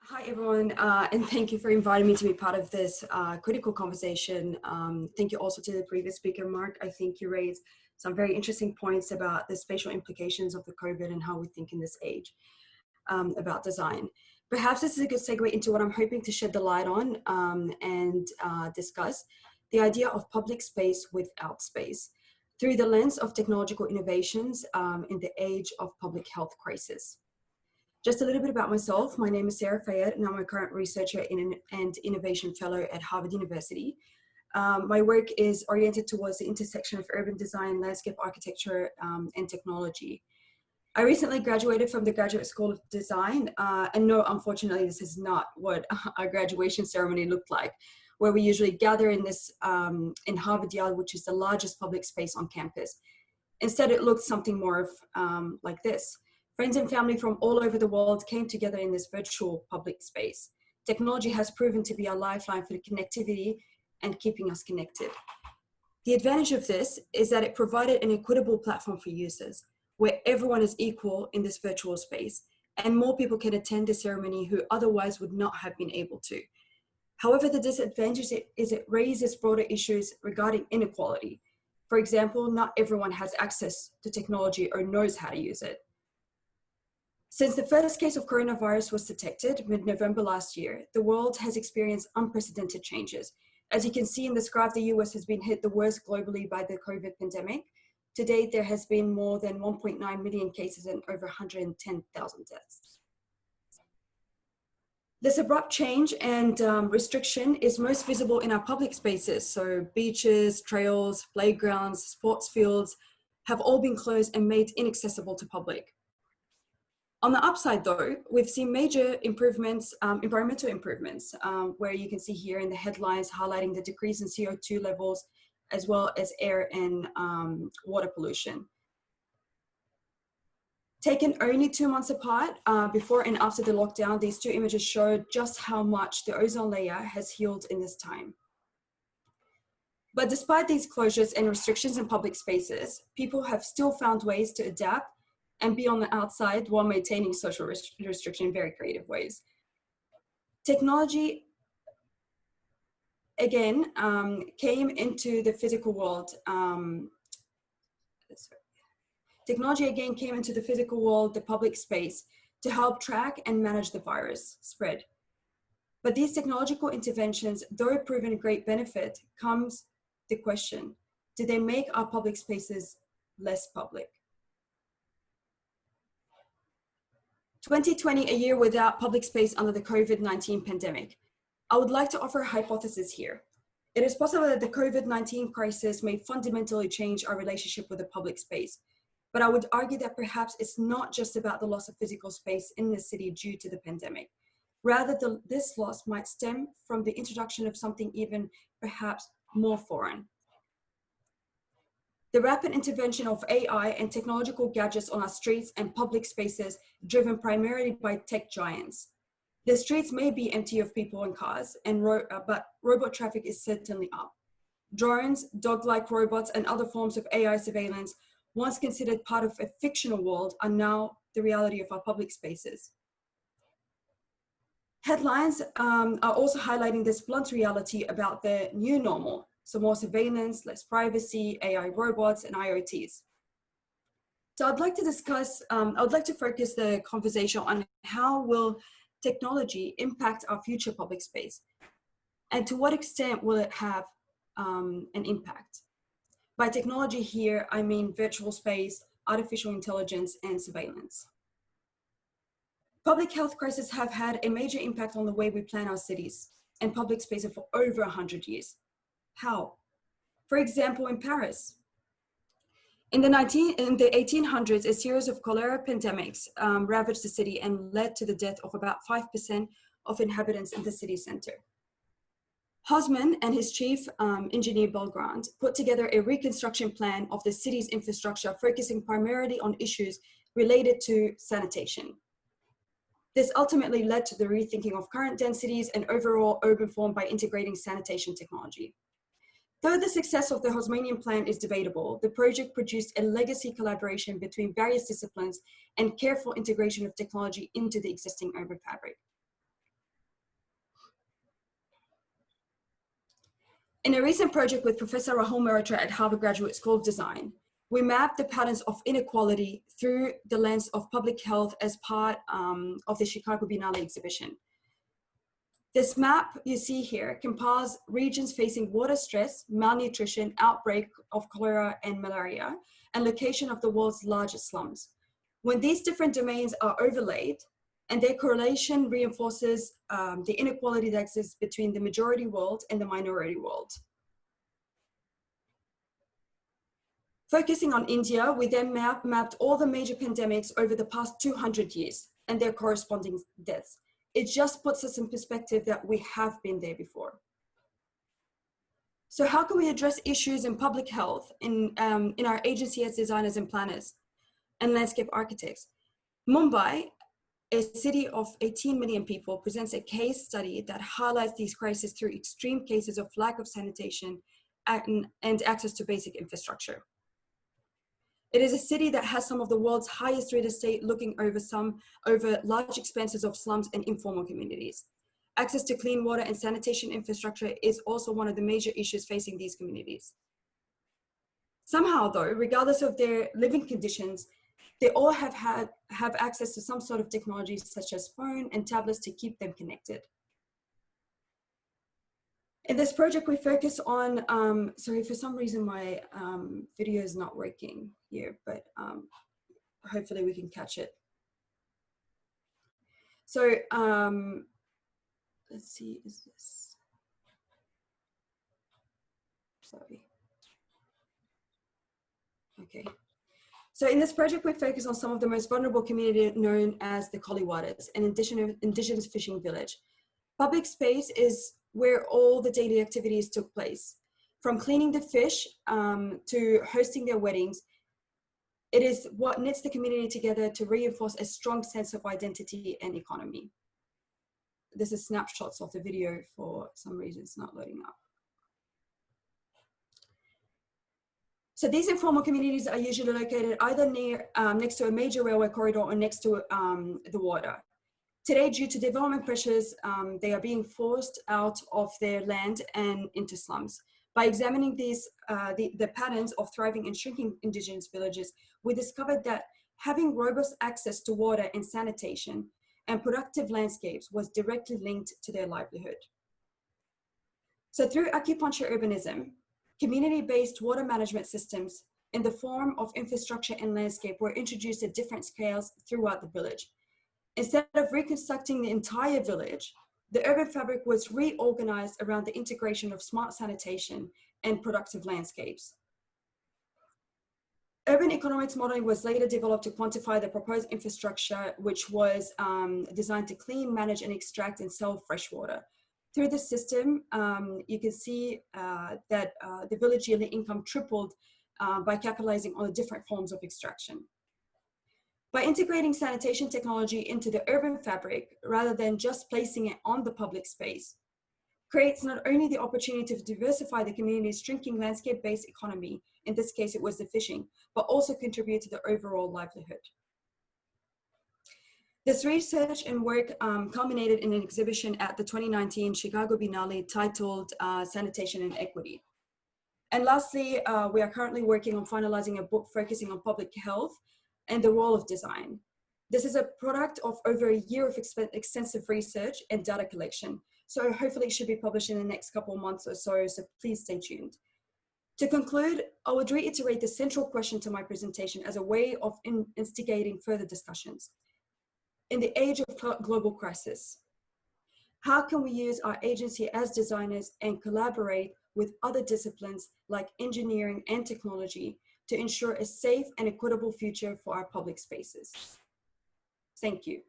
Hi, everyone, and thank you for inviting me to be part of this critical conversation. Thank you also to the previous speaker, Mark. I think you raised some very interesting points about the spatial implications of the COVID and how we think in this age about design. Perhaps this is a good segue into what I'm hoping to shed the light on and discuss, the idea of public space without space through the lens of technological innovations in the age of public health crisis. Just a little bit about myself. My name is Fayad, and I'm a current researcher and innovation fellow at Harvard University. My work is oriented towards the intersection of urban design, landscape architecture, and technology. I recently graduated from the Graduate School of Design, and no, unfortunately, this is not what our graduation ceremony looked like, where we usually gather in this in Harvard Yard, which is the largest public space on campus. Instead, it looked something more of like this. Friends and family from all over the world came together in this virtual public space. Technology has proven to be a lifeline for the connectivity and keeping us connected. The advantage of this is that it provided an equitable platform for users, where everyone is equal in this virtual space, and more people can attend the ceremony who otherwise would not have been able to. However, the disadvantage is it raises broader issues regarding inequality. For example, not everyone has access to technology or knows how to use it. Since the first case of coronavirus was detected mid-November last year, the world has experienced unprecedented changes. As you can see in this graph, the US has been hit the worst globally by the COVID pandemic. To date, there has been more than 1.9 million cases and over 110,000 deaths. This abrupt change and restriction is most visible in our public spaces. So beaches, trails, playgrounds, sports fields have all been closed and made inaccessible to public. On the upside, though, we've seen major improvements, environmental improvements, where you can see here in the headlines highlighting the decrease in CO2 levels, as well as air and water pollution. Taken only 2 months apart, before and after the lockdown, these two images show just how much the ozone layer has healed in this time. But despite these closures and restrictions in public spaces, people have still found ways to adapt and be on the outside while maintaining social restriction in very creative ways. Technology, again, came into the physical world. Technology again came into the physical world, the public space, to help track and manage the virus spread. But these technological interventions, though proven a great benefit, comes the question, do they make our public spaces less public? 2020, a year without public space under the COVID-19 pandemic. I would like to offer a hypothesis here. It is possible that the COVID-19 crisis may fundamentally change our relationship with the public space, but I would argue that perhaps it's not just about the loss of physical space in the city due to the pandemic. Rather, this loss might stem from the introduction of something even perhaps more foreign. The rapid intervention of AI and technological gadgets on our streets and public spaces, driven primarily by tech giants. The streets may be empty of people and cars, but robot traffic is certainly up. Drones, dog-like robots, and other forms of AI surveillance, once considered part of a fictional world, are now the reality of our public spaces. Headlines are also highlighting this blunt reality about the new normal. So more surveillance, less privacy, AI robots, and IoTs. So I'd like to discuss, I'd like to focus the conversation on how will technology impact our future public space? And to what extent will it have an impact? By technology here, I mean virtual space, artificial intelligence, and surveillance. Public health crises have had a major impact on the way we plan our cities and public spaces for over 100 years. How? For example, in Paris. In the 1800s, a series of cholera pandemics ravaged the city and led to the death of about 5% of inhabitants in the city center. Haussmann and his chief engineer Belgrand put together a reconstruction plan of the city's infrastructure, focusing primarily on issues related to sanitation. This ultimately led to the rethinking of current densities and overall urban form by integrating sanitation technology. Though the success of the Haussmannian plan is debatable, the project produced a legacy collaboration between various disciplines and careful integration of technology into the existing urban fabric. In a recent project with Professor Rahul Mehrotra at Harvard Graduate School of Design, we mapped the patterns of inequality through the lens of public health as part of the Chicago Biennale exhibition. This map you see here compares regions facing water stress, malnutrition, outbreak of cholera and malaria, and location of the world's largest slums. When these different domains are overlaid, and their correlation reinforces the inequality that exists between the majority world and the minority world. Focusing on India, we then mapped all the major pandemics over the past 200 years and their corresponding deaths. It just puts us in perspective that we have been there before. So how can we address issues in public health in our agency as designers and planners and landscape architects? Mumbai, a city of 18 million people, presents a case study that highlights these crises through extreme cases of lack of sanitation and access to basic infrastructure. It is a city that has some of the world's highest real estate, looking over large expanses of slums and informal communities. Access to clean water and sanitation infrastructure is also one of the major issues facing these communities. Somehow though, regardless of their living conditions, they all have access to some sort of technology such as phone and tablets to keep them connected. In this project, we focus on, sorry, for some reason my video is not working here, but hopefully we can catch it. So let's see, is this, sorry. Okay. So in this project, we focus on some of the most vulnerable communities known as the Koliwadas, an indigenous fishing village. Public space is where all the daily activities took place. From cleaning the fish to hosting their weddings, it is what knits the community together to reinforce a strong sense of identity and economy. This is snapshots of the video. For some reason, it's not loading up. So these informal communities are usually located either next to a major railway corridor or next to the water. Today, due to development pressures, they are being forced out of their land and into slums. By examining these, the patterns of thriving and shrinking indigenous villages, we discovered that having robust access to water and sanitation and productive landscapes was directly linked to their livelihood. So through acupuncture urbanism, community-based water management systems in the form of infrastructure and landscape were introduced at different scales throughout the village. Instead of reconstructing the entire village, the urban fabric was reorganized around the integration of smart sanitation and productive landscapes. Urban economics modeling was later developed to quantify the proposed infrastructure, which was designed to clean, manage, and extract and sell fresh water. Through the system, you can see that the village yearly income tripled by capitalizing on the different forms of extraction. By integrating sanitation technology into the urban fabric, rather than just placing it on the public space, creates not only the opportunity to diversify the community's shrinking landscape-based economy, in this case it was the fishing, but also contribute to the overall livelihood. This research and work culminated in an exhibition at the 2019 Chicago Biennale titled Sanitation and Equity. And lastly, we are currently working on finalizing a book focusing on public health and the role of design. This is a product of over a year of extensive research and data collection. So hopefully it should be published in the next couple of months or so please stay tuned. To conclude, I would reiterate the central question to my presentation as a way of instigating further discussions. In the age of global crisis, how can we use our agency as designers and collaborate with other disciplines like engineering and technology to ensure a safe and equitable future for our public spaces? Thank you.